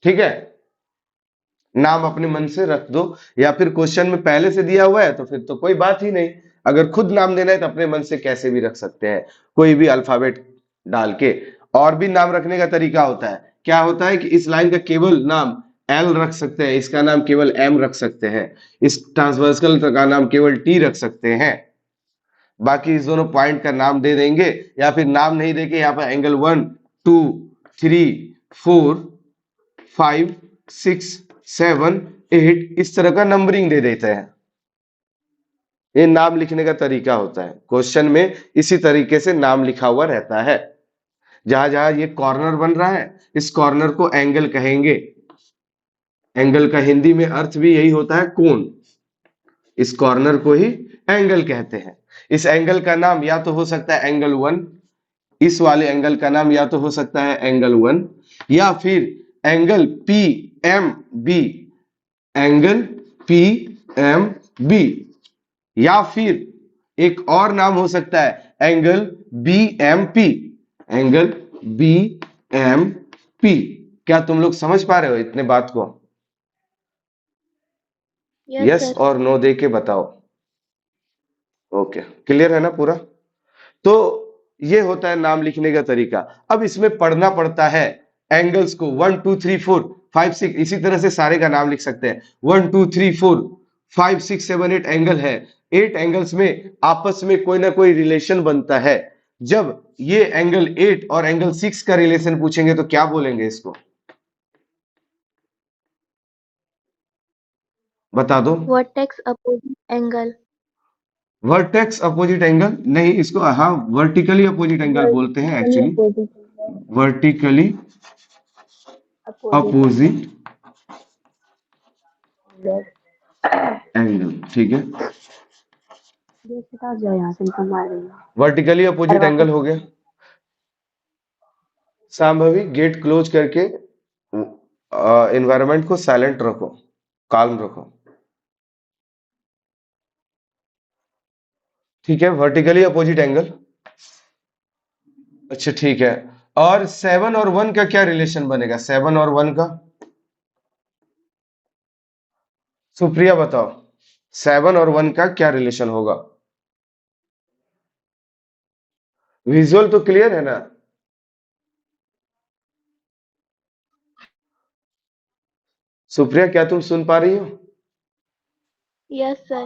ठीक है, नाम अपने मन से रख दो, या फिर क्वेश्चन में पहले से दिया हुआ है तो फिर तो कोई बात ही नहीं। अगर खुद नाम देना है तो अपने मन से कैसे भी रख सकते हैं, कोई भी अल्फाबेट डाल के। और भी नाम रखने का तरीका होता है, क्या होता है कि इस लाइन का केवल नाम एल रख सकते हैं, इसका नाम केवल एम रख सकते हैं, इस ट्रांसवर्सल का नाम केवल टी रख सकते हैं, बाकी इस दोनों पॉइंट का नाम दे देंगे। या फिर नाम नहीं देके यहाँ पर एंगल 1 2 3 4 5 6 7 8 इस तरह का नंबरिंग दे देते हैं। ये नाम लिखने का तरीका होता है, क्वेश्चन में इसी तरीके से नाम लिखा हुआ रहता है। जहां जहां ये कॉर्नर बन रहा है, इस कॉर्नर को एंगल कहेंगे। एंगल का हिंदी में अर्थ भी यही होता है, कोण। इस कॉर्नर को ही एंगल कहते हैं। इस एंगल का नाम या तो हो सकता है एंगल 1, इस वाले एंगल का नाम या तो हो सकता है एंगल 1, या फिर angle P M B, angle P M B, या फिर एक और नाम हो सकता है angle B M P, angle B M P. क्या तुम लोग समझ पा रहे हो इतने बात को? यस और नो दे के बताओ। ओके, क्लियर है ना पूरा? तो ये होता है नाम लिखने का तरीका। अब इसमें पढ़ना पड़ता है एंगल्स को, 1 2 3 4 5 6, इसी तरह से सारे का नाम लिख सकते हैं। 1 2 3 4 5 6 7 8 एंगल है। 8 एंगल्स में आपस में कोई ना कोई रिलेशन बनता है। जब ये एंगल 8 और एंगल 6 का रिलेशन पूछेंगे तो क्या बोलेंगे इसको, बता दो। Vertex opposite angle. Vertex opposite angle नहीं, इसको हाँ वर्टिकली अपोजिट एंगल बोलते हैं एक्चुअली। वर्टिकली अपोजिट एंगल, ठीक है। वर्टिकली अपोजिट एंगल हो गया। सांभवी गेट क्लोज करके एनवायरनमेंट को साइलेंट रखो, काल्म रखो, ठीक है। वर्टिकली अपोजिट एंगल, अच्छा ठीक है। और 7 और 1 का क्या रिलेशन बनेगा? 7 और 1 का, सुप्रिया बताओ, 7 और 1 का क्या रिलेशन होगा? विजुअल तो क्लियर है ना? सुप्रिया क्या तुम सुन पा रही हो? Yes sir.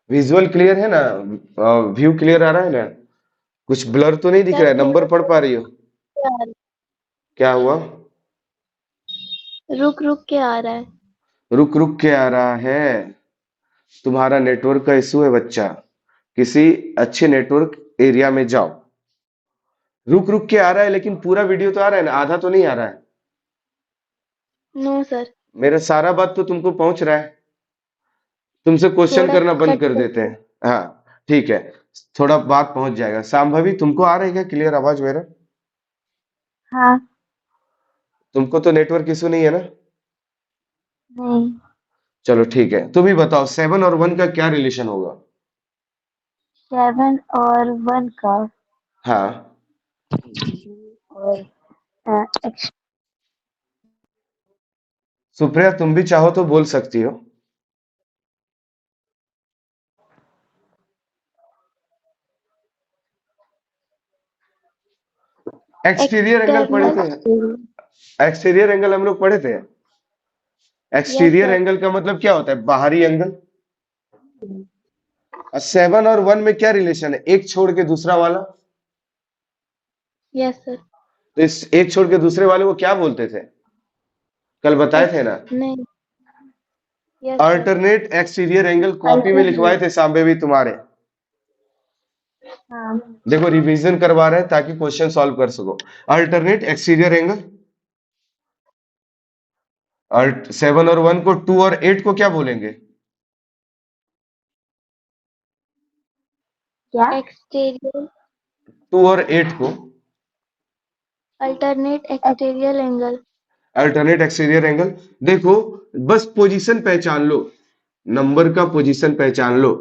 विजुअल क्लियर है ना? व्यू क्लियर आ रहा है ना? कुछ ब्लर तो नहीं दिख रहा है? नंबर पढ़ पा रही हो? क्या हुआ? रुक रुक के आ रहा है। रुक रुक के आ रहा है? तुम्हारा नेटवर्क का इशू है बच्चा, किसी अच्छे नेटवर्क एरिया में जाओ। रुक रुक के आ रहा है लेकिन पूरा वीडियो तो आ रहा है ना, आधा तो नहीं आ रहा है? No sir. मेरा सारा बात तो तुमको पहुंच रहा है, तुमसे क्वेश्चन करना बंद कर देते हैं। हाँ ठीक है, थोड़ा बात पहुंच जाएगा। सांभवी तुमको आ रहा है क्या क्लियर आवाज मेरा? हाँ। तुमको तो नेटवर्क इशू नहीं है ना? नहीं। चलो ठीक है, तुम ही बताओ 7 और 1 का क्या रिलेशन होगा? 7 और 1 का हाँ, और सुप्रिया तुम भी चाहो तो बोल सकती हो। एक्सटीरियर एंगल पढ़े थे? एक्सटीरियर एंगल हम लोग पढ़े थे। एक्सटीरियर एंगल का मतलब क्या होता है? बाहरी एंगल। 7 और 1 में क्या रिलेशन है? एक छोड़ के दूसरा वाला। Yes sir. तो इस एक छोड़ के दूसरे वाले को क्या बोलते थे? कल बताए थे ना? नहीं। अल्टरनेट एक्सटीरियर एंगल कॉपी में लिखवाए थे सांबे भी तुम्हारे। हाँ। देखो रिवीजन करवा रहे हैं ताकि क्वेश्चन सॉल्व कर सको। अल्टरनेट एक्सटीरियर एंगल, 7 और 1 को, 2 और 8 को क्या बोलेंगे? क्या? एक्सटीरियर 2 और 8 को alternate exterior angle. Alternate exterior angle. देखो बस पोजीशन पहचान लो, नंबर का पोजीशन पहचान लो।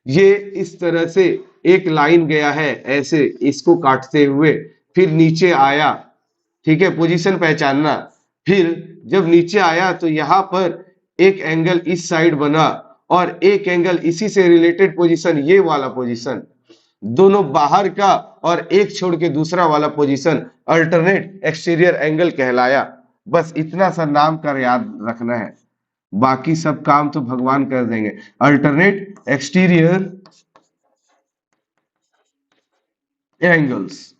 ये इस तरह से एक लाइन गया है ऐसे, इसको काटते हुए फिर नीचे आया, ठीक है, पोजीशन पहचानना। फिर जब नीचे आया तो यहां पर एक एंगल इस साइड बना और एक एंगल इसी से रिलेटेड पोजीशन, ये वाला पोजीशन, दोनों बाहर का और एक छोड़ के दूसरा वाला पोजीशन अल्टरनेट एक्सटीरियर एंगल कहलाया। बस इतना सा नाम कर याद रखना है, बाकी सब काम तो भगवान कर देंगे। Alternate exterior angles.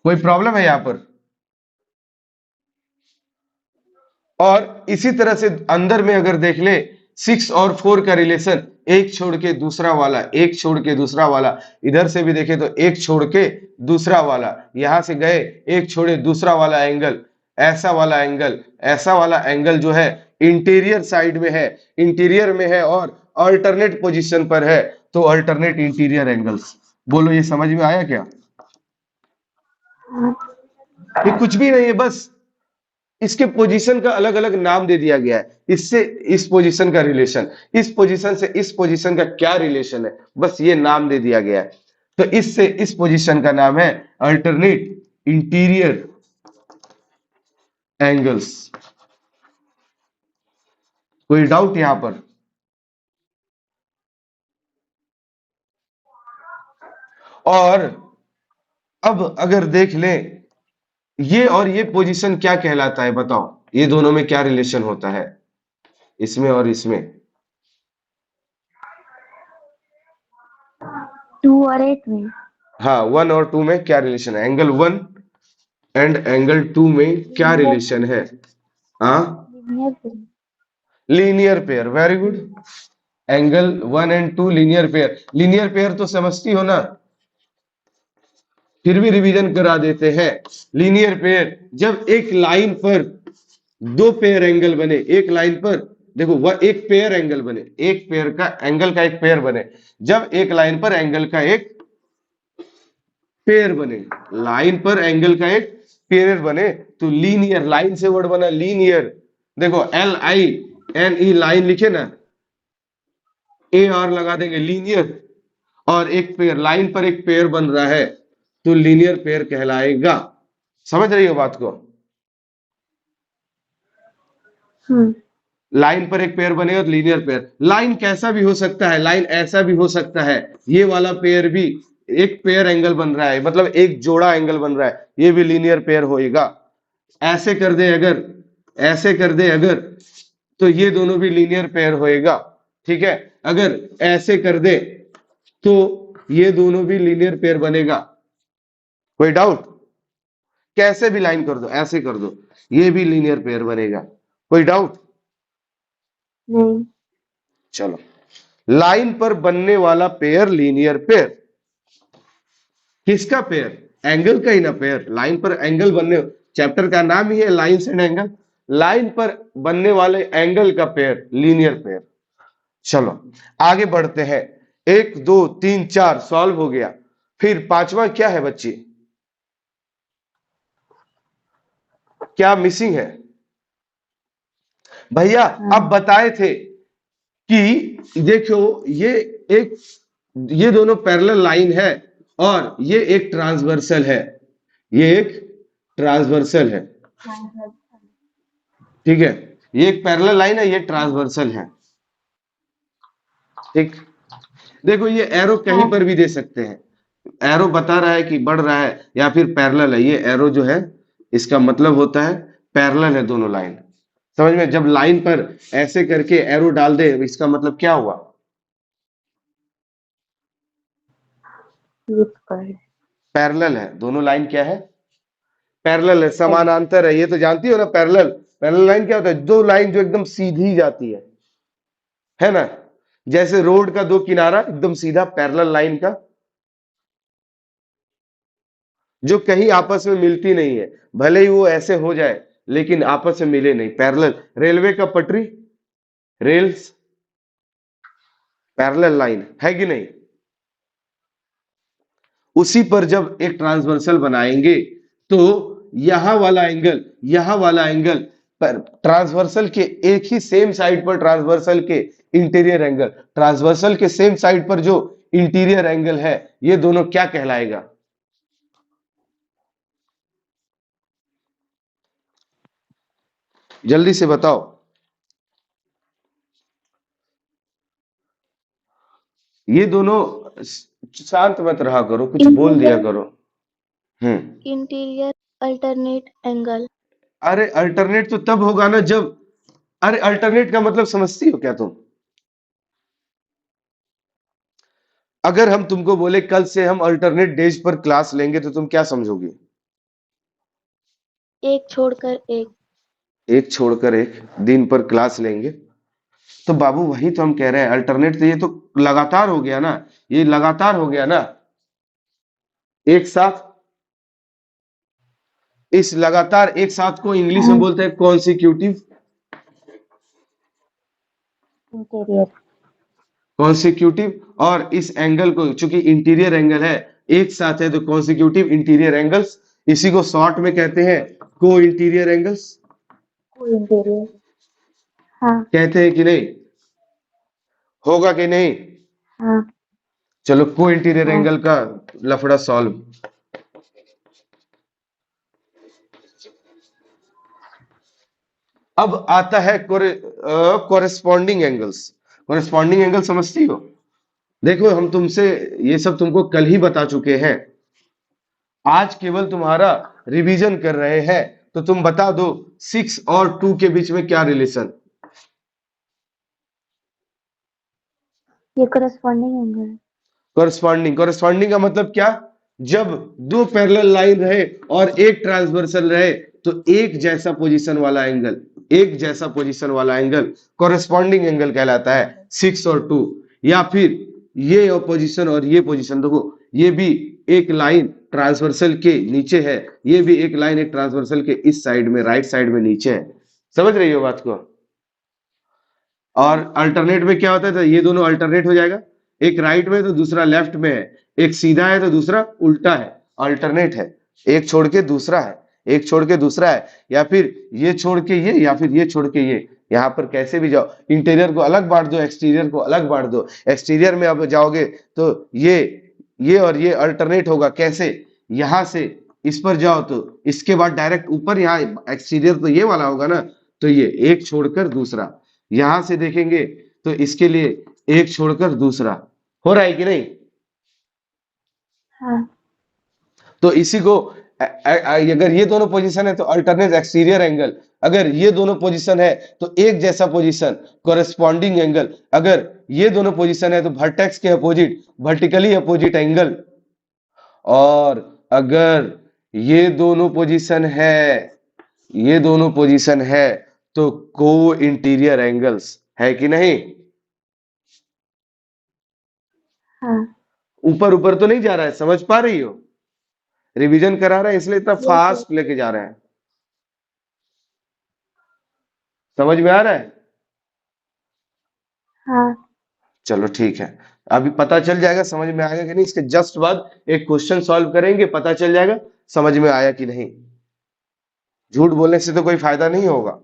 कोई प्रॉब्लम है यहां पर? और इसी तरह से अंदर में अगर देख ले 6 और 4 का रिलेशन, एक छोड़ के दूसरा वाला, एक छोड़ के दूसरा वाला, इधर से भी देखे तो एक छोड़ के दूसरा वाला, यहां से गए एक छोड़े दूसरा वाला एंगल, ऐसा वाला एंगल, ऐसा वाला एंगल जो है इंटीरियर साइड में है, इंटीरियर में है और अल्टरनेट पोजीशन पर है, तो अल्टरनेट इंटीरियर एंगल्स। बोलो ये समझ में आया क्या? ये कुछ भी नहीं है, बस इसके पोजीशन का अलग अलग नाम दे दिया गया है। इससे इस पोजीशन का रिलेशन, इस पोजीशन से इस पोजीशन का क्या रिलेशन है, बस ये नाम दे दिया गया है। तो इससे इस पोजीशन का नाम है अल्टरनेट इंटीरियर एंगल्स। कोई डाउट यहां पर? और अब अगर देख लें ये और ये पोजीशन क्या कहलाता है, बताओ ये दोनों में क्या रिलेशन होता है, इसमें और इसमें? 2 और 8 में हाँ, 1 और 2 में क्या रिलेशन है? एंगल 1 एंड एंगल 2 में क्या रिलेशन है? हाँ, लीनियर पे। Linear pair. Very good. Angle 1 and 2 linear pair. Linear pair तो समझती हो ना, फिर भी रिवीजन करा देते हैं। लीनियर पेयर जब एक लाइन पर दो पेयर एंगल बने, एक लाइन पर देखो वह एक पेयर एंगल बने, एक पेयर का एंगल का एक पेयर बने, जब एक लाइन पर एंगल का एक पेयर बने, लाइन पर एंगल का एक पेयर बने, तो लीनियर, लाइन से वर्ड बना लीनियर। देखो LINE लाइन लिखे ना, AR लगा देंगे, लीनियर। और एक पेयर, लाइन पर एक पेयर बन रहा है तो लीनियर पेयर कहलाएगा। समझ रही हो बात को? लाइन पर एक पेयर बनेगा तो लीनियर पेयर। लाइन कैसा भी हो सकता है, लाइन ऐसा भी हो सकता है, ये वाला पेयर भी एक पेयर एंगल बन रहा है, मतलब एक जोड़ा एंगल बन रहा है, ये भी लीनियर पेयर होएगा। ऐसे कर दे अगर, ऐसे कर दे अगर, तो ये दोनों भी लीनियर पेयर होएगा। ठीक है, अगर ऐसे कर दे तो ये दोनों भी लीनियर पेयर बनेगा। कोई डाउट? कैसे भी लाइन कर दो, ऐसे कर दो, ये भी लीनियर पेयर बनेगा। कोई डाउट? नहीं। चलो, लाइन पर बनने वाला पेयर लीनियर पेयर। किसका पेयर? एंगल का ही ना पेयर। लाइन पर एंगल बनने, चैप्टर का नाम ही है लाइंस एंड एंगल। लाइन पर बनने वाले एंगल का पेयर लीनियर पेयर। चलो आगे बढ़ते हैं। 1 2 3 4 सॉल्व हो गया। फिर पांचवा क्या है बच्ची? क्या मिसिंग है भैया? अब बताए थे कि देखो ये एक, ये दोनों पैरेलल लाइन है और ये एक ट्रांसवर्सल है, ये एक ट्रांसवर्सल है। ठीक है, ये एक पैरेलल लाइन है, ये ट्रांसवर्सल है। ठीक, देखो ये एरो कहीं पर भी दे सकते हैं, एरो बता रहा है कि बढ़ रहा है या फिर पैरेलल है, ये एरो जो है इसका मतलब होता है पैरेलल है दोनों लाइन। समझ में? जब लाइन पर ऐसे करके एरो डाल दे इसका मतलब क्या हुआ? पैरेलल है, दोनों लाइन क्या है? पैरेलल है, समानांतर है। ये तो जानती हो ना पैरेलल, पैरेलल लाइन क्या होता है? दो लाइन जो एकदम सीधी जाती है ना? जैसे रोड का दो किनारा एकदम सीधा, पैरेलल लाइन का जो कहीं आपस में मिलती नहीं है, भले ही वो ऐसे हो जाए लेकिन आपस में मिले नहीं, पैरेलल। रेलवे का पटरी, रेल्स, पैरेलल लाइन है कि नहीं? उसी पर जब एक ट्रांसवर्सल बनाएंगे तो यहां वाला एंगल, यहां वाला एंगल पर ट्रांसवर्सल के एक ही सेम साइड पर, ट्रांसवर्सल के इंटीरियर एंगल, ट्रांसवर्सल के सेम साइड पर जो इंटीरियर एंगल है, ये दोनों क्या कहलाएगा? जल्दी से बताओ। ये दोनों शांत मत रहा करो, कुछ बोल दिया इंटीरियर करो। हम्म। Interior alternate angle. अरे अल्टरनेट तो तब होगा ना जब, अरे अल्टरनेट का मतलब समझती हो क्या तुम? अगर हम तुमको बोले कल से हम अल्टरनेट डेज पर क्लास लेंगे तो तुम क्या समझोगे? एक छोड़कर एक। एक छोड़कर एक दिन पर क्लास लेंगे। तो बाबू वही तो हम कह रहे हैं, अल्टरनेट तो ये तो लगातार हो गया ना, ये लगातार हो गया ना, एक साथ। इस लगातार एक साथ को इंग्लिश में हाँ। बोलते हैं कॉन्सिक्यूटिव। इंटीरियर। कॉन्सिक्यूटिव। और इस एंगल को चूंकि इंटीरियर एंगल है, एक साथ है, तो कॉन्सिक्यूटिव इंटीरियर एंगल्स, इसी को शॉर्ट में कहते हैं को इंटीरियर एंगल्स। कोई इंटीरियर। हाँ। कहते हैं कि नहीं? होगा कि नहीं? हाँ। चलो को इंटीरियर हाँ। एंगल का लफड़ा सॉल्व। अब आता है कोरेस्पॉन्डिंग एंगल्स। कोरेस्पॉन्डिंग एंगल समझती हो? देखो हम तुमसे ये सब तुमको कल ही बता चुके हैं, आज केवल तुम्हारा रिवीजन कर रहे हैं। तो तुम बता दो 6 और 2 के बीच में क्या रिलेशन? ये करस्पॉन्डिंग एंगल। कोरस्पॉन्डिंग, कोरस्पॉन्डिंग का मतलब क्या? जब दो पैरेलल लाइन रहे और एक ट्रांसवर्सल रहे, तो एक जैसा पोजीशन वाला एंगल, एक जैसा पोजीशन वाला एंगल कोरस्पॉन्डिंग एंगल कहलाता है। 6 और 2, या फिर ये पोजीशन और ये पोजीशन, देखो ये भी एक लाइन ट्रांसवर्सल के नीचे है, ये भी एक लाइन एक ट्रांसवर्सल के इस साइड में, राइट साइड में नीचे है। समझ रही हो बात को? और अल्टरनेट में क्या होता है, तो ये दोनों अल्टरनेट हो जाएगा, एक राइट में तो दूसरा लेफ्ट में है, एक सीधा है तो दूसरा उल्टा है, अल्टरनेट है। एक छोड़ के दूसरा है, एक छोड़ के दूसरा है, या फिर ये छोड़ के ये, या फिर ये छोड़ के ये। यहां पर कैसे भी जाओ, इंटीरियर को अलग बांट दो, एक्सटीरियर को अलग बांट दो। एक्सटीरियर में अब जाओगे तो ये और ये अल्टरनेट होगा। कैसे? यहां से इस पर जाओ तो इसके बाद डायरेक्ट ऊपर, यहाँ एक्सटीरियर तो ये वाला होगा ना, तो ये एक छोड़कर दूसरा। यहां से देखेंगे तो इसके लिए एक छोड़कर दूसरा। हो रहा है कि नहीं? हाँ। तो इसी को अगर ये दोनों पोजीशन है तो अल्टरनेट एक्सटीरियर एंगल, अगर ये दोनों पोजीशन है तो एक जैसा पोजीशन कोरेस्पॉन्डिंग एंगल, अगर ये दोनों पोजीशन है तो वर्टेक्स के अपोजिट वर्टिकली अपोजिट एंगल, और अगर ये दोनों पोजीशन है, ये दोनों पोजीशन है तो को इंटीरियर एंगल्स है कि नहीं? हाँ। ऊपर ऊपर तो नहीं जा रहा है, समझ पा रही हो? रिवीजन करा रहे हैं इसलिए इतना यस यस। फास्ट लेके जा रहे हैं। समझ में आ रहा है? हाँ। चलो ठीक है, अभी पता चल जाएगा समझ में आएगा कि नहीं, इसके जस्ट बाद एक क्वेश्चन सॉल्व करेंगे, पता चल जाएगा समझ में आया कि नहीं। झूठ बोलने से तो कोई फायदा नहीं होगा।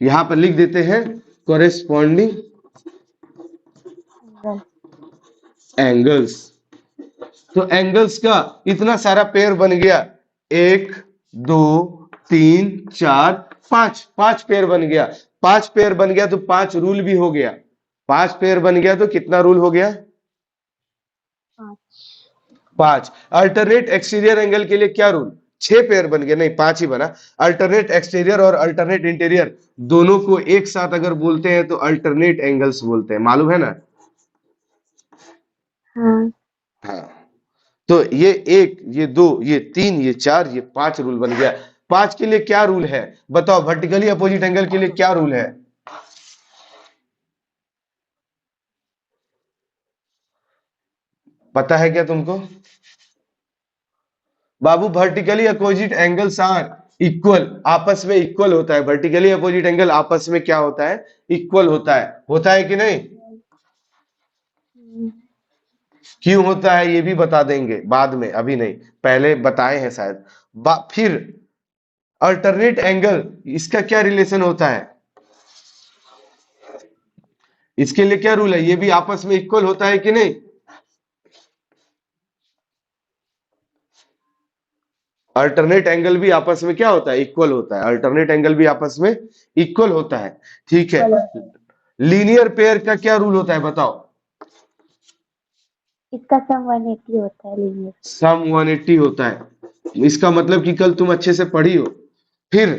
यहां पर लिख देते हैं कोरेस्पॉन्डिंग एंगल। एंगल्स। तो एंगल्स का इतना सारा पेयर बन गया, एक, दो, तीन, चार, पांच, पांच पेयर बन गया। पांच पेयर बन गया तो पांच रूल भी हो गया। पांच पेयर बन गया तो कितना रूल हो गया? 5। पांच। अल्टरनेट एक्सटीरियर एंगल के लिए क्या रूल? छह पेयर बन गया, नहीं पांच ही बना। अल्टरनेट एक्सटीरियर और अल्टरनेट इंटीरियर दोनों को एक साथ अगर बोलते हैं तो अल्टरनेट एंगल्स बोलते हैं, मालूम है ना? हाँ। हाँ। तो ये एक, ये दो, ये तीन, ये चार, ये पांच रूल बन गया। पांच के लिए क्या रूल है बताओ? वर्टिकली अपोजिट एंगल के लिए क्या रूल है? पता है क्या तुमको? बाबू vertically opposite angles are equal, आपस में इक्वल होता है। वर्टिकली अपोजिट एंगल आपस में क्या होता है? इक्वल होता है कि नहीं? हम्म। क्यों होता है ये भी बता देंगे बाद में, अभी नहीं, पहले बताए हैं शायद। फिर अल्टरनेट एंगल, इसका क्या रिलेशन होता है? इसके लिए क्या रूल है? ये भी आपस में इक्वल होता है कि नहीं? अल्टरनेट एंगल भी आपस में क्या होता है, इक्वल होता है। अल्टरनेट एंगल भी आपस में इक्वल होता है, ठीक है। लीनियर पेयर का क्या रूल होता है बताओ। इसका सम 180 होता है लीनियर। सम 180 होता है, इसका मतलब कि कल तुम अच्छे से पढ़ी हो। फिर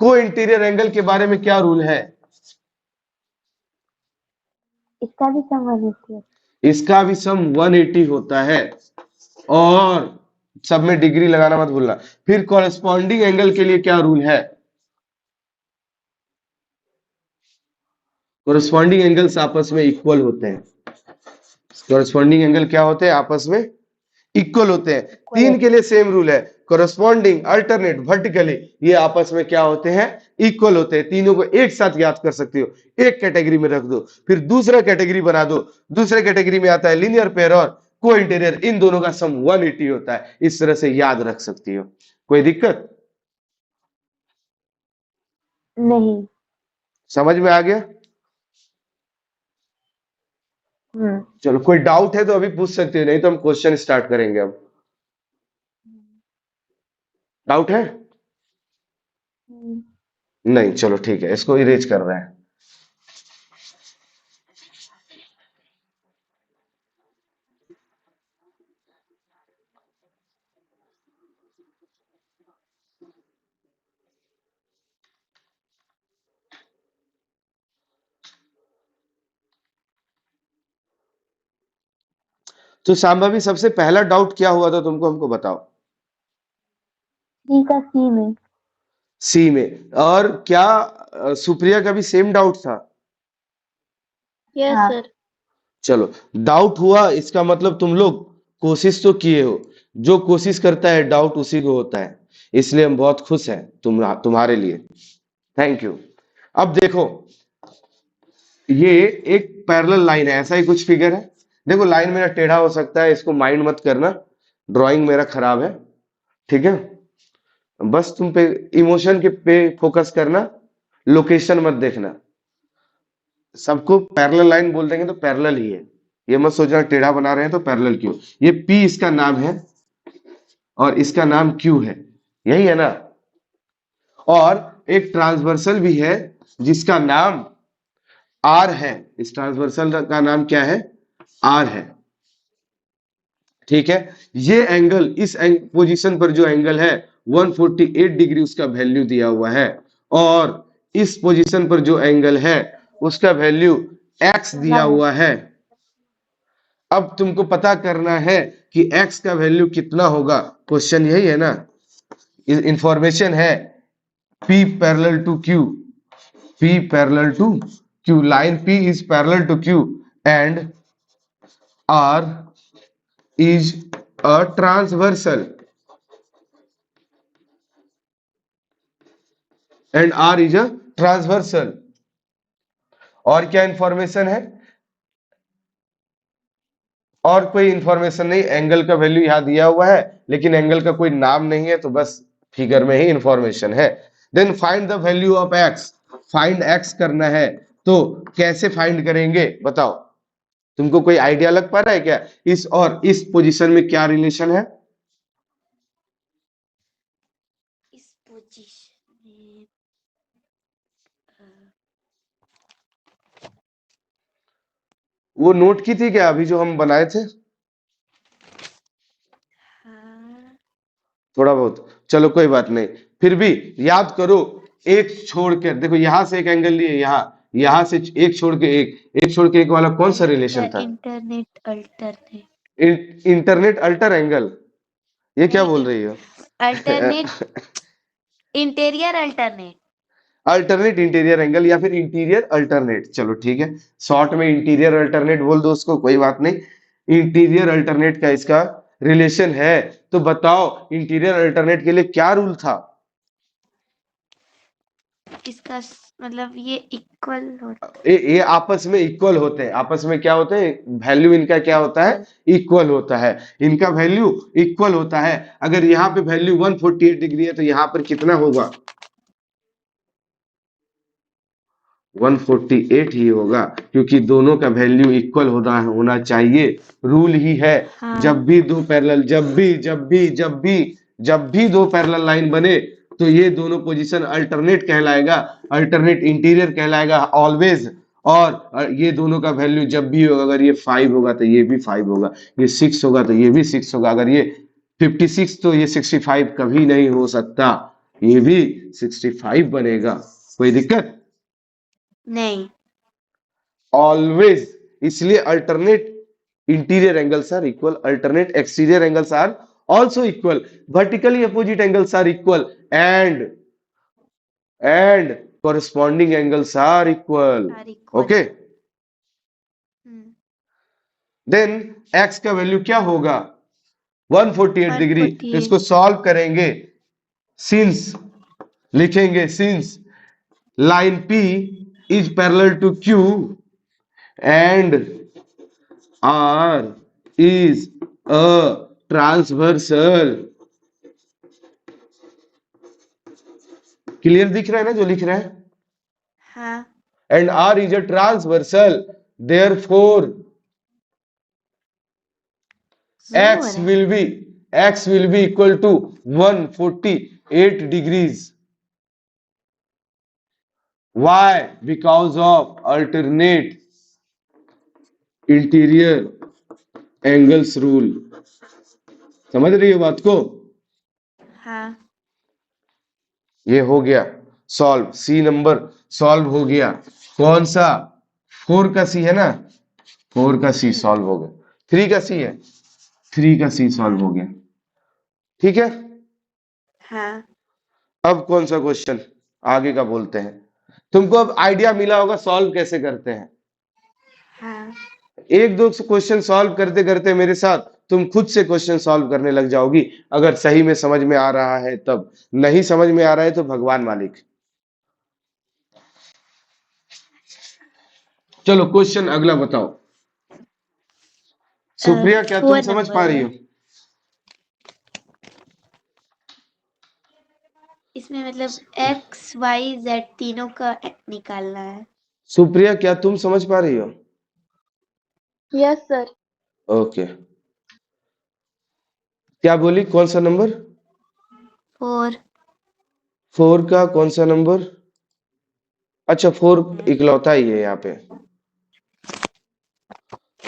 को इंटीरियर एंगल के बारे में क्या रूल है। इसका भी सम 180 होता इसका भी सम 180 होता है, और सब में डिग्री लगाना मत भूलना। फिर कॉरेस्पॉन्डिंग एंगल के लिए क्या रूल है। कॉरेस्पॉन्डिंग एंगल्स आपस में इक्वल होते हैं। कॉरेस्पॉन्डिंग एंगल क्या होते हैं, आपस में इक्वल होते हैं। इक्वल तीन होता के लिए सेम रूल है, कॉरेस्पॉन्डिंग, अल्टरनेट, वर्टिकली, ये आपस में क्या होते हैं, इक्वल होते हैं। तीनों को एक साथ याद कर सकते हो, एक कैटेगरी में रख दो, फिर दूसरा कैटेगरी बना दो। दूसरे कैटेगरी में आता है लीनियर पेयर और को इंटीरियर, इन दोनों का सम 180 होता है। इस तरह से याद रख सकती हो, कोई दिक्कत। है। नहीं। समझ में आ गया। हम्म। चलो कोई डाउट है तो अभी पूछ सकते हो, नहीं तो हम क्वेश्चन स्टार्ट करेंगे अब। डाउट है। हम्म। नहीं, चलो ठीक है, इसको इरेज कर रहे हैं। तो सांभवी, सबसे पहला डाउट क्या हुआ था तुमको, हमको बताओ। सी का सी में। सी में, और क्या सुप्रिया का भी सेम डाउट था। यस हाँ सर। चलो, डाउट हुआ इसका मतलब तुम लोग कोशिश तो किए हो। जो कोशिश करता है डाउट उसी को होता है, इसलिए हम बहुत खुश हैं तुम्हारे लिए। Thank you. अब देखो, ये एक पैरेलल लाइन है, ऐसा ही कुछ फिगर है। देखो लाइन मेरा टेढ़ा हो सकता है, इसको माइंड मत करना, ड्राइंग मेरा खराब है, ठीक है। बस तुम पे इमोशन के पे फोकस करना, लोकेशन मत देखना। सबको पैरेलल लाइन बोल देंगे तो पैरेलल ही है, ये मत सोचना टेढ़ा बना रहे हैं तो पैरेलल क्यों। ये पी इसका नाम है और इसका नाम क्यू है, यही है ना। और एक ट्रांसवर्सल भी है जिसका नाम आर है। इस ट्रांसवर्सल का नाम क्या है, आर है, ठीक है। ये एंगल, इस पोजीशन पर जो एंगल है 148 डिग्री उसका वैल्यू दिया हुआ है, और इस पोजीशन पर जो एंगल है उसका वैल्यू एक्स दिया हुआ है। अब तुमको पता करना है कि x का वैल्यू कितना होगा, क्वेश्चन यही है ना। इंफॉर्मेशन है P parallel to Q, P parallel to Q, line P is parallel to Q and R is a transversal, and R is a transversal. और क्या इंफॉर्मेशन है, और कोई इंफॉर्मेशन नहीं, एंगल का वैल्यू यहां दिया हुआ है लेकिन एंगल का कोई नाम नहीं है, तो बस फिगर में ही इंफॉर्मेशन है। Then find the value of x, find x करना है, तो कैसे फाइंड करेंगे बताओ। तुमको कोई आइडिया लग पा रहा है क्या, इस और इस पोजीशन में क्या रिलेशन है। इस पोजीशन में वो नोट की थी क्या अभी जो हम बनाए थे, हाँ थोड़ा बहुत। चलो कोई बात नहीं, फिर भी याद करो। एक छोड़ के देखो, यहां से एक एंगल लिए, यहां से एक छोड़ के एक छोड़ के एक वाला कौन सा रिलेशन था। Internet alternate. Internet alter angle, ये क्या बोल नहीं, रही हो। Alternate interior alternate. Alternate interior angle या फिर इंटीरियर अल्टरनेट, चलो ठीक है। शॉर्ट में इंटीरियर अल्टरनेट बोल दो उसको, कोई बात नहीं। इंटीरियर अल्टरनेट का इसका रिलेशन है, तो बताओ इंटीरियर अल्टरनेट के लिए क्या रूल था। इसका मतलब ये इक्वल होता ये आपस में इक्वल होते हैं, आपस में क्या होते हैं, वैल्यू इनका क्या होता है, इक्वल। इक्वल होता है। इनका वैल्यू इक्वल होता है। अगर यहाँ पे वैल्यू 148 डिग्री है तो यहाँ पर कितना होगा, 148 ही होगा, क्योंकि दोनों का वैल्यू इक्वल होना चाहिए। रूल ही है, हाँ जब भी दो पैरेलल, जब भी जब भी दो पैरेलल लाइन बने तो ये दोनों पोजीशन अल्टरनेट कहलाएगा, अल्टरनेट इंटीरियर कहलाएगा ऑलवेज। और ये दोनों का वैल्यू जब भी होगा, अगर ये 5 होगा तो ये भी 5 होगा, ये 6 होगा तो ये भी 6 होगा, अगर ये 56 तो ये 65 कभी नहीं हो सकता, ये भी 65 बनेगा। कोई दिक्कत नहीं। ऑलवेज। इसलिए alternate interior angles are equal, alternate exterior angles are also equal, vertically opposite angles are equal, and corresponding angles are equal. Are equal. Okay, then x का वैल्यू क्या होगा 148 डिग्री। तो इसको 148। सॉल्व करेंगे, सिंस लिखेंगे since line P is parallel to Q and R is a transversal। Clear दिख रहा है ना जो लिख रहा है? हाँ। And R is a transversal, therefore zoom हो x रहा है। will be equal to 148 degrees। Why? Because of alternate interior angles rule। समझ रही हो बात को? हाँ। ये हो गया सॉल्व, सी नंबर सॉल्व हो गया। कौन सा? 4 का सी है ना, 4 का सी सॉल्व हो गया। 3 का सी है, 3 का सी सॉल्व हो गया। ठीक है, हाँ। अब कौन सा क्वेश्चन आगे का बोलते हैं। तुमको अब आइडिया मिला होगा सॉल्व कैसे करते हैं। हाँ। एक दो क्वेश्चन सॉल्व करते करते मेरे साथ तुम खुद से क्वेश्चन सॉल्व करने लग जाओगी, अगर सही में समझ में आ रहा है तब, नहीं समझ में आ रहा है तो भगवान मालिक। चलो क्वेश्चन अगला बताओ। सुप्रिया क्या तुम 4 समझ पा नंबर रही है। हो? इसमें मतलब x y z तीनों का निकालना है। सुप्रिया क्या तुम समझ पा रही हो? Yes sir. ओके, क्या बोली, कौन सा नंबर? 4। 4 का कौन सा नंबर? अच्छा 4 इकलौता ही है यहाँ पे,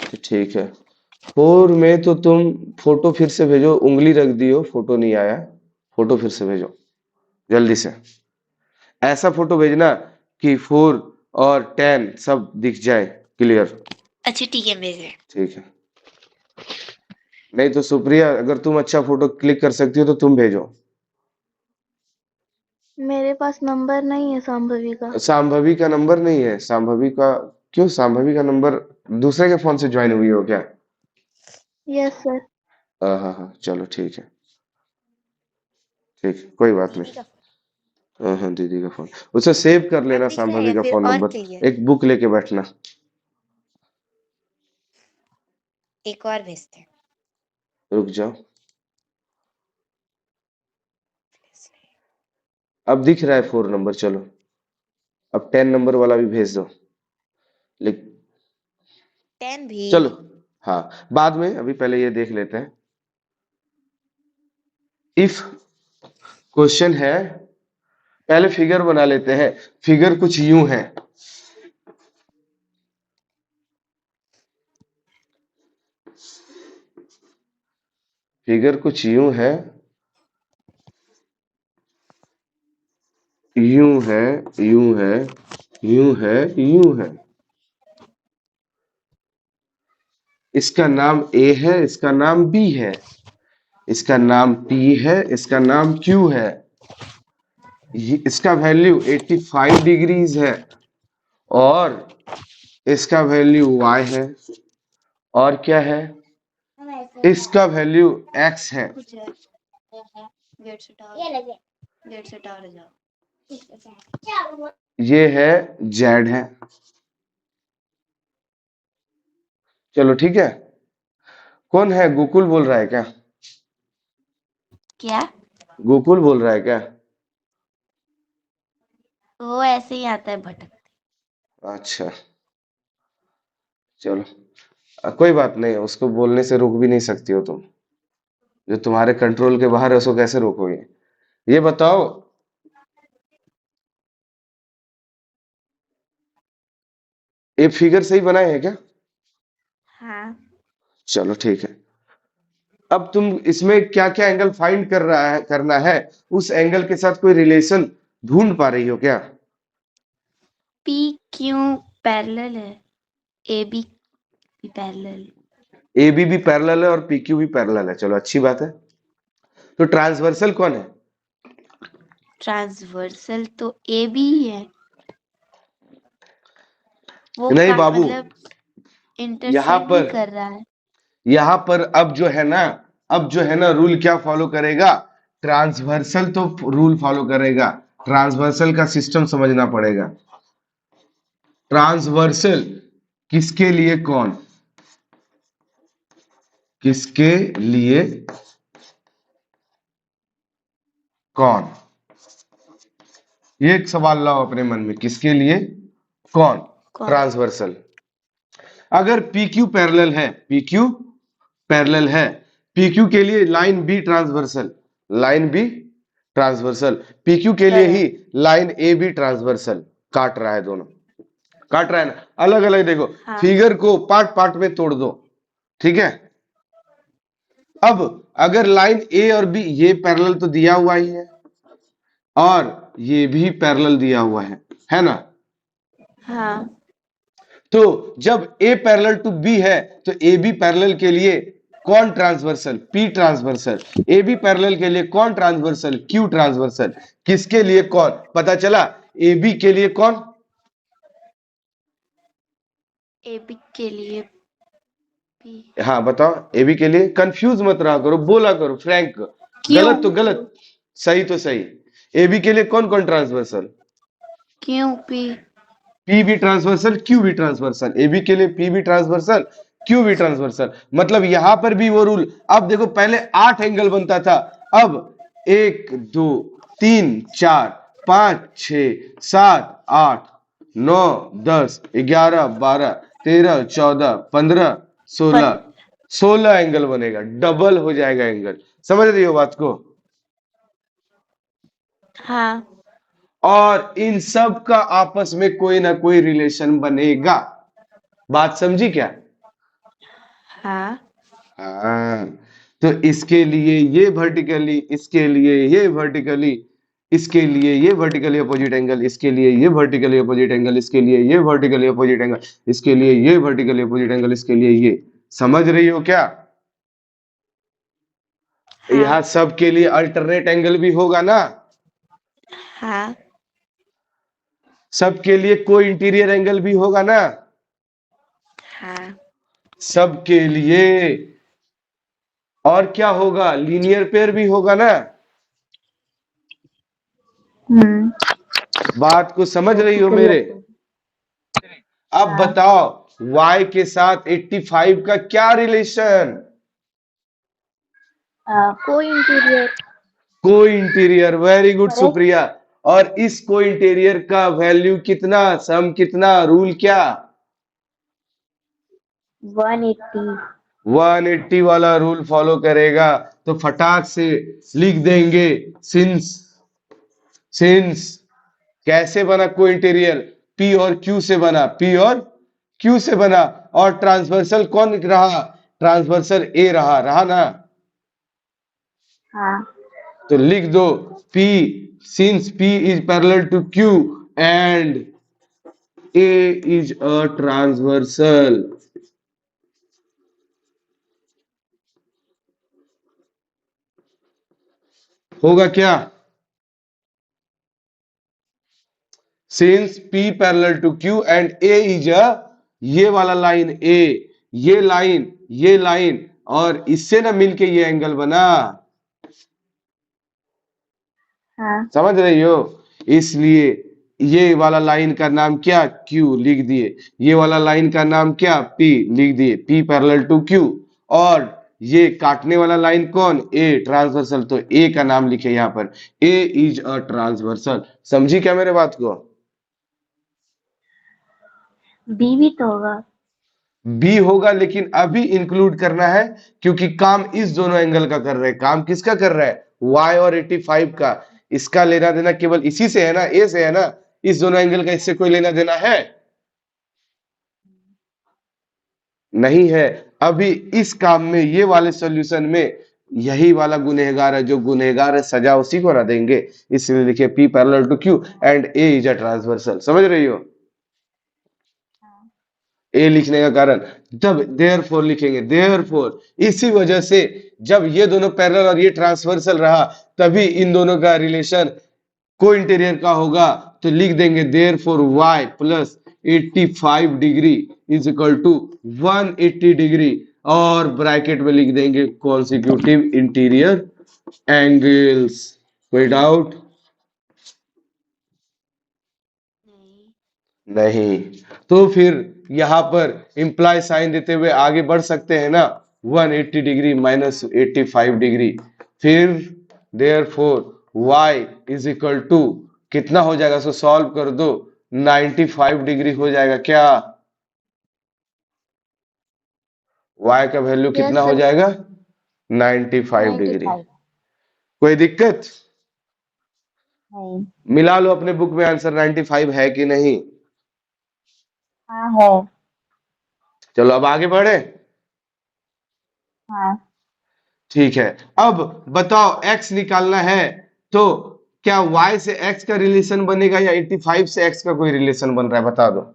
तो ठीक है। 4 में तो तुम फोटो फिर से भेजो, उंगली रख दियो, फोटो नहीं आया, फोटो फिर से भेजो जल्दी से। ऐसा फोटो भेजना कि 4 और 10 सब दिख जाए क्लियर। अच्छा ठीक है, भेज रहे। ठीक है, नहीं तो सुप्रिया अगर तुम अच्छा फोटो क्लिक कर सकती हो तो तुम भेजो। मेरे पास नंबर नहीं है शांभवी का। सांभवी का नंबर नहीं है? सांभवी का क्यों? सांभवी का नंबर दूसरे के फोन से ज्वाइन हुई हो क्या? Yes sir. हाँ हाँ हाँ, चलो ठीक है, ठीक है, कोई बात दीदी नहीं। का हाँ हाँ, दीदी का फोन, उसे सेव कर लेना, अब दिख रहा है सांभवी या का फिर फोन और नंबर, चाहिए? एक बुक लेके बैठना। एक और भेजते हैं। रुक जाओ, अब दिख रहा है 4 नंबर, चलो अब 10 नंबर वाला भी भेज दो। लिख 10 भी। चलो, हाँ बाद में, अभी पहले ये देख लेते हैं। इफ क्वेश्चन है, पहले फिगर बना लेते हैं। फिगर कुछ यूं है, फिगर कुछ यूं है, यूं है, यूं है, यूं है, यूं है। इसका नाम ए है, इसका नाम बी है, इसका नाम पी है, इसका नाम क्यू है। इसका वैल्यू 85 डिग्रीज है, और इसका वैल्यू y है, और क्या है, इसका वैल्यू x है। गेट से टावर, गेट से टावर जाओ। ये है z है। चलो ठीक है, कौन है? गोकुल बोल रहा है क्या? क्या? गोकुल बोल रहा है क्या? वो ऐसे ही आता है भटक। अच्छा चलो, कोई बात नहीं, उसको बोलने से रोक भी नहीं सकती हो तुम। जो तुम्हारे कंट्रोल के बाहर है उसको कैसे रोकोगे? ये बताओ। ये फिगर सही बनाए हैं क्या? हाँ। चलो ठीक है। अब तुम इसमें क्या क्या एंगल फाइंड करना है, उस एंगल के साथ कोई रिलेशन ढूंढ पा रही हो क्या? पी क्यू पैरेलल है, ए बी भी पैरेलल। ए बी भी पैरेलल है और पी क्यू भी पैरेलल है, चलो अच्छी बात है। तो ट्रांसवर्सल कौन है? ट्रांसवर्सल तो ए बी ही है, वो नहीं बाबू, मतलब यहाँ इंटरसेक्ट भी पर कर रहा है। यहाँ पर अब जो है ना रूल क्या फॉलो करेगा? ट्रांसवर्सल तो रूल फॉलो करेगा। ट्रांसवर्सल का सिस्टम समझना पड़ेगा। ट्रांसवर्सल किसके लिए कौन, किसके लिए कौन, ये एक सवाल लाओ अपने मन में, किसके लिए कौन? कौन? ट्रांसवर्सल। अगर पी क्यू पैरेलल है, पी क्यू पैरेलल है, पी क्यू के लिए line B transversal, line B transversal, P Q के लिए ही लाइन ए बी ट्रांसवर्सल। काट रहा है दोनों, काट रहा है ना, अलग अलग देखो। हाँ। फिगर को पार्ट पार्ट में तोड़ दो, ठीक है। अब अगर लाइन ए और बी ये पैरेलल तो दिया हुआ ही है, और ये भी पैरेलल दिया हुआ है ना? हाँ। तो जब ए पैरेलल टू बी है तो ए बी पैरेलल के लिए कौन transversal? P transversal. A B parallel के लिए कौन ट्रांसवर्सल? Q transversal. किसके लिए कौन? पता चला, ए बी के लिए कौन? ए बी के लिए पी हाँ बताओ, ए बी के लिए। कंफ्यूज मत रहा करो, बोला करो फ्रैंक, क्यू, गलत तो गलत, सही तो सही। ए बी के लिए कौन कौन ट्रांसवर्सल? Q P. पी भी ट्रांसवर्सल, क्यू भी ट्रांसवर्सल। ए बी के लिए पी भी ट्रांसवर्सल, क्यू भी ट्रांसवर्सल। मतलब यहां पर भी वो रूल। अब देखो, पहले 8 एंगल बनता था, अब 1 2 3 4 5 6 7 8 9 10 11 12 13 14 15 16 16 एंगल बनेगा, डबल हो जाएगा एंगल। समझ रही हो बात को? हाँ। और इन सब का आपस में कोई ना कोई रिलेशन बनेगा। बात समझी क्या? हाँ। हाँ। तो इसके लिए ये वर्टिकली, इसके लिए ये वर्टिकली, इसके लिए ये वर्टिकली अपोजिट एंगल, इसके लिए ये वर्टिकली अपोजिट एंगल, इसके लिए ये वर्टिकली अपोजिट एंगल, इसके लिए ये वर्टिकली अपोजिट एंगल, इसके लिए ये। समझ रही हो क्या? हाँ। यहाँ सब के लिए अल्टरनेट एंगल भी होगा ना? हाँ। सबके लिए कोई इंटीरियर एंगल भी होगा ना? हाँ। सबके लिए। और क्या होगा? लीनियर पेयर भी होगा ना? बात को समझ रही हो मेरे? अब बताओ, y के साथ 85 का क्या रिलेशन? कोई इंटीरियर। को इंटीरियर, वेरी गुड सुप्रिया। और इस को इंटीरियर का वैल्यू कितना, सम कितना, रूल क्या? 180। 180 वाला रूल फॉलो करेगा। तो फटाक से लिख देंगे, सिंस कैसे बना को इंटीरियर? पी और क्यू से बना, पी और क्यू से बना। और ट्रांसवर्सल कौन रहा? ट्रांसवर्सल ए रहा ना? हाँ। तो लिख दो, P, since P is parallel to Q and A is a transversal। होगा क्या? since P parallel to Q and A is a, ये वाला लाइन A, ये लाइन और इससे ना मिलके ये एंगल बना। हाँ। समझ रही हो? इसलिए ये वाला लाइन का नाम क्या? Q लिख दिए। ये वाला लाइन का नाम क्या? P लिख दिए, P पैरेलल टू Q। और ये काटने वाला लाइन कौन? A transversal. तो A का नाम लिखे यहां पर, A इज अ ट्रांसवर्सल। समझी क्या मेरे बात को? बी भी तो होगा। बी होगा, लेकिन अभी इंक्लूड करना है क्योंकि काम इस दोनों एंगल का कर रहे हैं। काम किसका कर रहा है? y और 85 का। इसका लेना देना केवल इसी से है ना, ए से है ना। इस दोनों एंगल का इससे कोई लेना देना है? नहीं है। अभी इस काम में, ये वाले सॉल्यूशन में यही वाला गुनहगार है। जो गुनहगार है सजा उसी को ना देंगे। इसलिए लिखिए P parallel to Q and A is a transversal. समझ रही हो? ए लिखने का कारण, जब देयरफॉर लिखेंगे, देयरफॉर इसी वजह से जब ये दोनों पैरेलल और ये ट्रांसवर्सल रहा, तभी इन दोनों का रिलेशन को इंटीरियर का होगा। तो लिख देंगे therefore y plus 85 degree is equal to 180 degree, और ब्रैकेट में लिख देंगे कॉन्सिक्यूटिव इंटीरियर एंगल्स। कोई डाउट? नहीं। नहीं। तो फिर यहां पर इंप्लाई साइन देते हुए आगे बढ़ सकते हैं ना, 180 डिग्री माइनस 85 डिग्री। फिर therefore y is equal to कितना हो जाएगा? सो सॉल्व कर दो, 95 डिग्री हो जाएगा क्या? y का वैल्यू यस कितना हो सर। जाएगा? 95 डिग्री। 95 कोई दिक्कत? नहीं। मिला लो अपने बुक में आंसर, 95 है कि नहीं? हाँ है। चलो अब आगे बढ़े। हाँ। ठीक है, अब बताओ x निकालना है, तो क्या y से x का रिलेशन बनेगा या 85 से x का कोई रिलेशन बन रहा है? बता दो।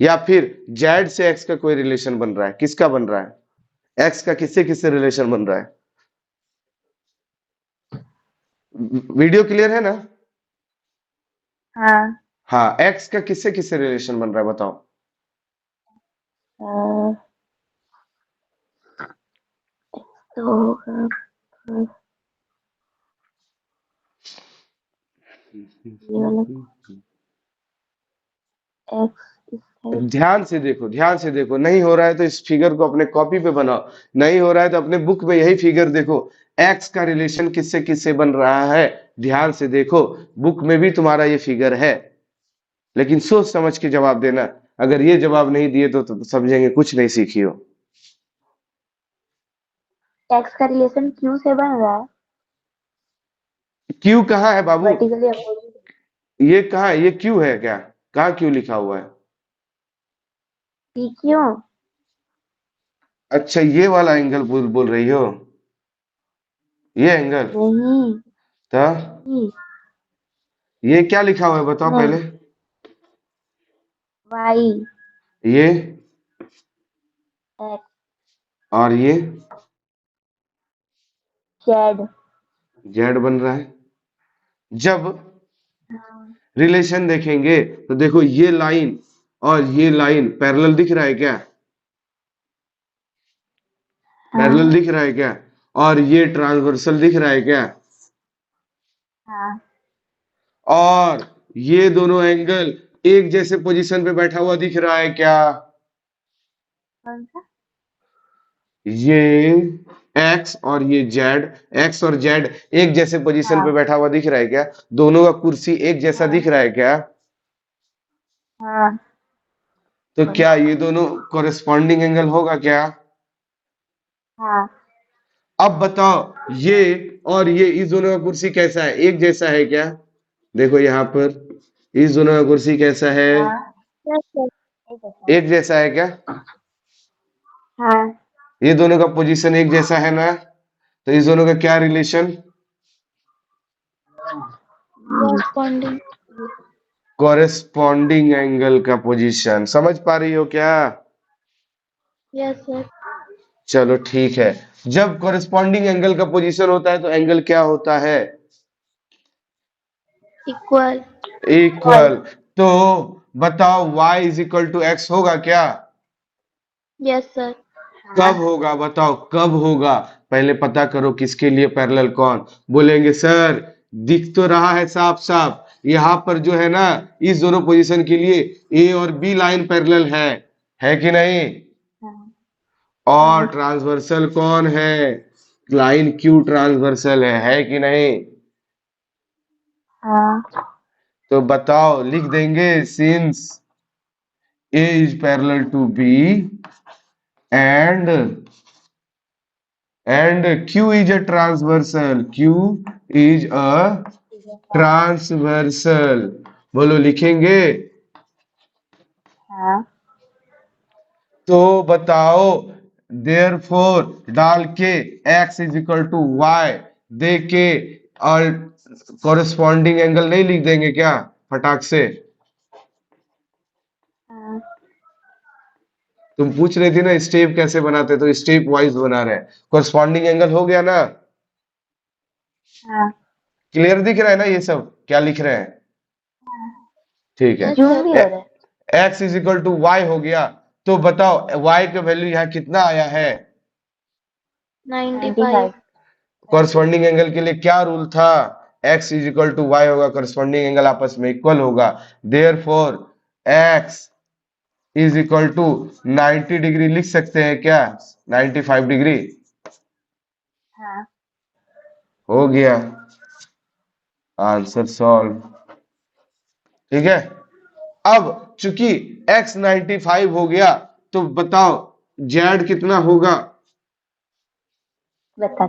या फिर z से x का कोई रिलेशन बन रहा है? किसका बन रहा है? x का किससे किससे रिलेशन बन रहा है? वीडियो क्लियर है ना? हाँ। हाँ, x का किससे किससे रिलेशन बन रहा है बताओ। अ, तो होगा ये वाला x इस साइड। ध्यान से देखो, ध्यान से देखो। नहीं हो रहा है तो इस फिगर को अपने कॉपी पे बनाओ। नहीं हो रहा है तो अपने बुक में यही फिगर देखो, एक्स का रिलेशन किससे किससे बन रहा है। ध्यान से देखो, बुक में भी तुम्हारा ये फिगर है, लेकिन सोच समझ के जवाब देना। अगर ये जवाब नहीं दिए तो समझेंगे कुछ नहीं सीखी हो। x का रिलेशन q से बन रहा है। क्यू कहाँ है बाबू? Vertically opposite. ये कहाँ है? ये क्यू है क्या? कहाँ क्यू लिखा हुआ है? pq। अच्छा, ये वाला एंगल बोल रही हो? ये एंगल? नहीं। तो ये क्या लिखा हुआ है बताओ पहले। नहीं। y ये x और ये z। जेड बन रहा है। जब हाँ। रिलेशन देखेंगे तो देखो, ये लाइन और ये लाइन पैरेलल दिख रहा है क्या? पैरेलल हाँ। दिख रहा है क्या? और ये ट्रांसवर्सल दिख रहा है क्या? हाँ। और ये दोनों एंगल एक जैसे पोजीशन पे बैठा हुआ दिख रहा है क्या? कौन सा? ये x और ये z, x और z एक जैसे पोजीशन पे हाँ। बैठा हुआ दिख रहा है क्या? दोनों का कुर्सी एक जैसा हाँ। दिख रहा है क्या? हाँ। तो क्या ये दोनों कॉरेस्पॉन्डिंग एंगल होगा क्या? हाँ। अब बताओ, ये और ये इस दोनों का कुर्सी कैसा है? एक जैसा है क्या? देखो यहाँ पर, इस दोनों का कुर्सी कैसा है? हाँ। yes, yes, एक जैसा है। एक जैसा है क्या? हाँ। ये दोनों का पोजीशन एक जैसा है ना? तो इस दोनों का क्या रिलेशन? कॉरेस्पॉन्डिंग। कॉरेस्पॉन्डिंग एंगल का पोजीशन। समझ पा रही हो क्या? Yes sir. चलो ठीक है। जब कॉरेस्पॉन्डिंग एंगल का पोजीशन होता है तो एंगल क्या होता है? इक्वल। इक्वल। तो बताओ, y is equal to x होगा क्या? Yes sir. कब होगा बताओ, कब होगा? पहले पता करो किसके लिए पैरेलल। कौन बोलेंगे सर, दिख तो रहा है साफ साफ, यहाँ पर जो है ना, इस दोनों पोजीशन के लिए ए और बी लाइन पैरेलल है कि नहीं? हाँ। और हाँ। ट्रांसवर्सल कौन है? लाइन क्यू ट्रांसवर्सल है कि नहीं? हाँ। तो बताओ, लिख देंगे since A is parallel to B and Q is a transversal. Q is a transversal. बोलो लिखेंगे? हाँ तो बताओ देयरफॉर डाल के x is equal to Y दे के और कॉरेस्पॉन्डिंग एंगल नहीं लिख देंगे क्या फटाक से? हाँ तुम पूछ रही थी ना स्टेप कैसे बनाते, तो स्टेप वाइज बना रहे हैं। कॉरेस्पॉन्डिंग एंगल हो गया ना? हाँ क्लियर दिख रहा है ना ये सब क्या लिख रहे हैं? ठीक है। Yes zoom sir. भी हो रहा है। x is equal to Y हो गया, तो बताओ y का वैल्यू यहाँ कितना आया है? 95। कॉरस्पॉन्डिंग एंगल के लिए क्या रूल था? x is equal to Y होगा, कॉरस्पॉन्डिंग एंगल आपस में इक्वल होगा। Therefore x is equal to 90 degree लिख सकते हैं क्या? 95 डिग्री हाँ हो गया, आंसर सॉल्व। ठीक है। अब चूंकि x 95 हो गया, तो बताओ z कितना होगा? बता।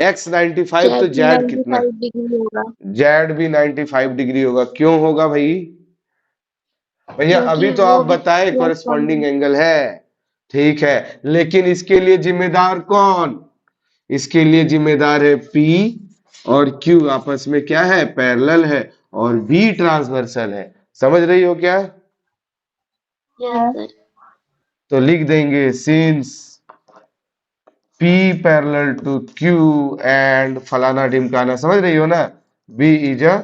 x 95 तो z कितना? 95 डिग्री होगा z भी 95 डिग्री होगा। क्यों होगा भाई? भैया क्योंकि अभी तो वो आप भी बताए कॉरेस्पॉन्डिंग कॉरेस्पॉन्डिंग। एंगल है, ठीक है, लेकिन इसके लिए जिम्मेदार कौन? इसके लिए जिम्मेदार है P और Q आपस में क्या है? पैरेलल है, और B ट्रांसवर्सल है। समझ रही हो क्या? यस हाँ सर। तो लिख देंगे since P parallel to Q and फलाना ढिमकाना। समझ रही हो ना? B is a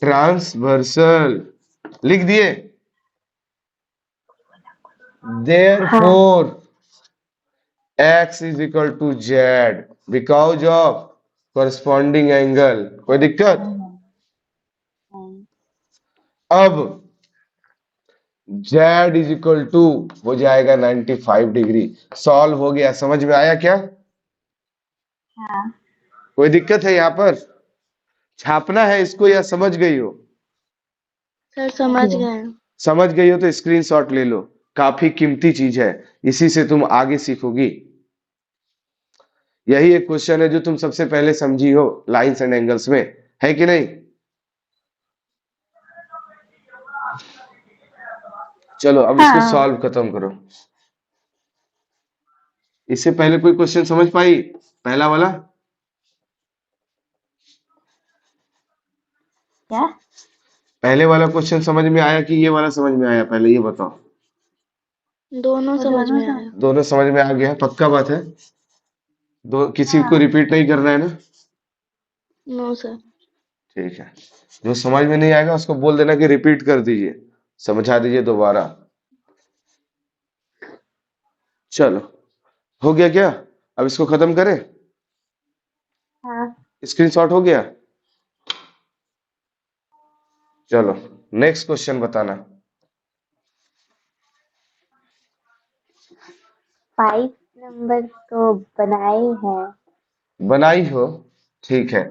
transversal. लिख दिए? हाँ Therefore x is equal to z because of corresponding angle। कोई दिक्कत? नहीं। अब z इज इक्वल टू हो जाएगा 95 डिग्री। सॉल्व हो गया। समझ में आया क्या? हाँ कोई दिक्कत है यहाँ पर? छापना है इसको या समझ गई हो? सर समझ गए। समझ गई हो तो स्क्रीनशॉट ले लो, काफी कीमती चीज है, इसी से तुम आगे सीखोगी। यही एक क्वेश्चन है जो तुम सबसे पहले समझी हो लाइंस एंड एंगल्स में, है कि नहीं? चलो अब इसको हाँ सॉल्व खत्म करो। इससे पहले कोई क्वेश्चन समझ पाई? पहला वाला क्या? पहले वाला क्वेश्चन समझ में आया कि ये वाला समझ में आया? पहले ये बताओ। दोनों वो समझ दोनों में समझ। आया। दोनों समझ में आ गया? पक्का बात है? दो किसी को हाँ रिपीट नहीं करना है ना? No sir. ठीक है। जो समझ में नहीं आएगा उसको बोल देना कि रिपीट कर दीजिए, समझा दीजिए दोबारा। चलो हो गया क्या? अब इसको खत्म करें? हाँ स्क्रीनशॉट हो गया? चलो नेक्स्ट क्वेश्चन बताना। 5 नंबर तो बनाए हैं। बनाई हो? ठीक है।